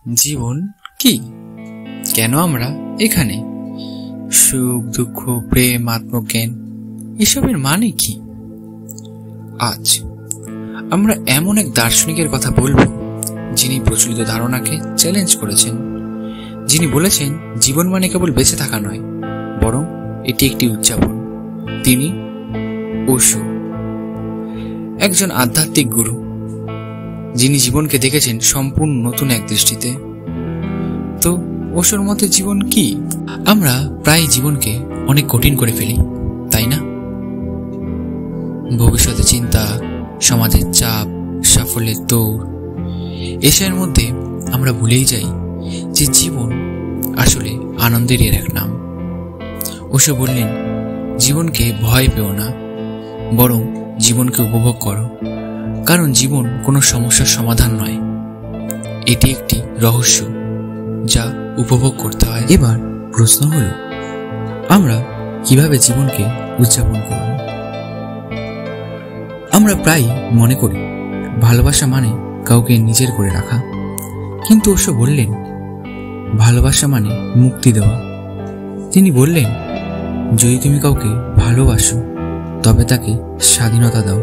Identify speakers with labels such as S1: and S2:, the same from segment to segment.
S1: জীবন কি, কেন আমরা এখানে, সুখ দুঃখ প্রেম আত্মজ্ঞান এসবের মানে কি? আজ আমরা এমন এক দার্শনিকের কথা বলবো যিনি প্রচলিত ধারণাকে চ্যালেঞ্জ করেছেন, যিনি বলেছেন জীবন মানে কেবল বেঁচে থাকা নয়, বরং এটি একটি উদযাপন। তিনি ওশো, একজন আধ্যাত্মিক গুরু, যিনি জীবনকে দেখেছেন সম্পূর্ণ নতুন এক দৃষ্টিতে। তো ওশোর মতে জীবন কি? আমরা প্রায় জীবনকে অনেক কঠিন করে ফেলি, তাই না? ভবিষ্যতে চিন্তা, সমাজের চাপ, সাফল্যের দৌড়, এসবের মধ্যে আমরা ভুলেই যাই যে জীবন আসলে আনন্দেরই এক নাম। ওশো বললেন, জীবনকে ভয় পেও না, বরং জীবনকে উপভোগ করো, কারণ জীবন কোনো সমস্যার সমাধান নয়, এটি একটি রহস্য যা উপভোগ করতে হয়। এবার প্রশ্ন হলো, আমরা কিভাবে জীবনকে উদযাপন করব? আমরা প্রায় মনে করি ভালোবাসা মানে কাউকে নিজের করে রাখা, কিন্তু ওশো বললেন ভালোবাসা মানে মুক্তি দেওয়া। তিনি বললেন, যদি তুমি কাউকে ভালোবাসো তবে তাকে স্বাধীনতা দাও।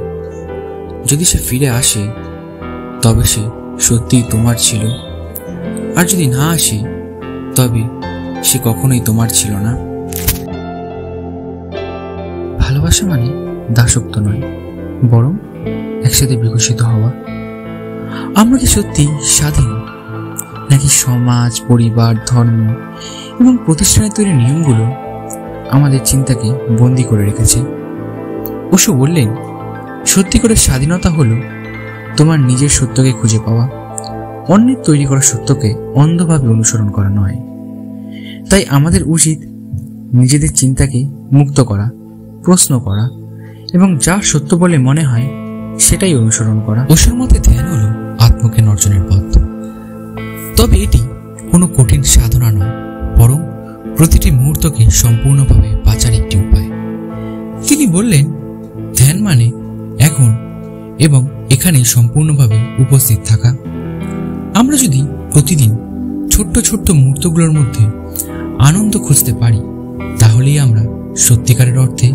S1: যদি সে ফিরে আসে তবে সে সত্যিই তোমার ছিল, আর যদি না আসে তবে সে কখনোই তোমার ছিল না। ভালোবাসা মানে দাসত্ব নয়, বরং একসাথে বিকশিত হওয়া। আমরা কি সত্যি স্বাধীন, নাকি সমাজ, পরিবার, ধর্ম এবং প্রতিষ্ঠানের তৈরি নিয়মগুলো আমাদের চিন্তাকে বন্দী করে রেখেছে? ওশো বললেন, সত্যি করে স্বাধীনতা হলো তোমার নিজের সত্যকে খুঁজে পাওয়া, অন্যের তৈরি করা সত্যকে অন্ধভাবে অনুসরণ করা নয়। তাই আমাদের উচিত নিজেদের চিন্তাকে মুক্ত করা, প্রশ্ন করা এবং যা সত্য বলে মনে হয় সেটাই অনুসরণ করা। ওশোর মতে ধ্যান হলো আত্মজ্ঞান অর্জনের পথ, তবে এটি কোনো কঠিন সাধনা নয়, বরং প্রতিটি মুহূর্তকে সম্পূর্ণভাবে বাঁচার একটি উপায়। তিনি বললেন, ধ্যান মানে এখন এবং এখানে সম্পূর্ণভাবে উপস্থিত থাকা। আমরা যদি প্রতিদিন ছোট্ট ছোট্ট মুহূর্তগুলোর মধ্যে আনন্দ খুঁজতে পারি, তাহলেই আমরা সত্যিকারের অর্থে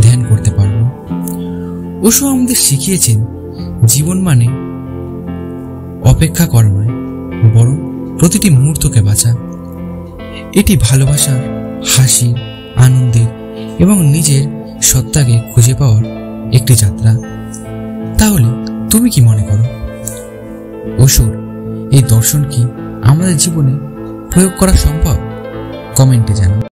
S1: ধ্যান করতে পারব। ওশো আমাদের শিখিয়েছেন, জীবন মানে অপেক্ষা করা নয়, বরং প্রতিটি মুহূর্তকে বাঁচা। এটি ভালোবাসার, হাসির, আনন্দের এবং নিজের সত্তাকে খুঁজে পাওয়ার একটি যাত্রা। তাহলে তুমি কি মনে করো, ওশোর এই দর্শন কি আমাদের জীবনে প্রয়োগ করা সম্ভব? কমেন্টে জানাও।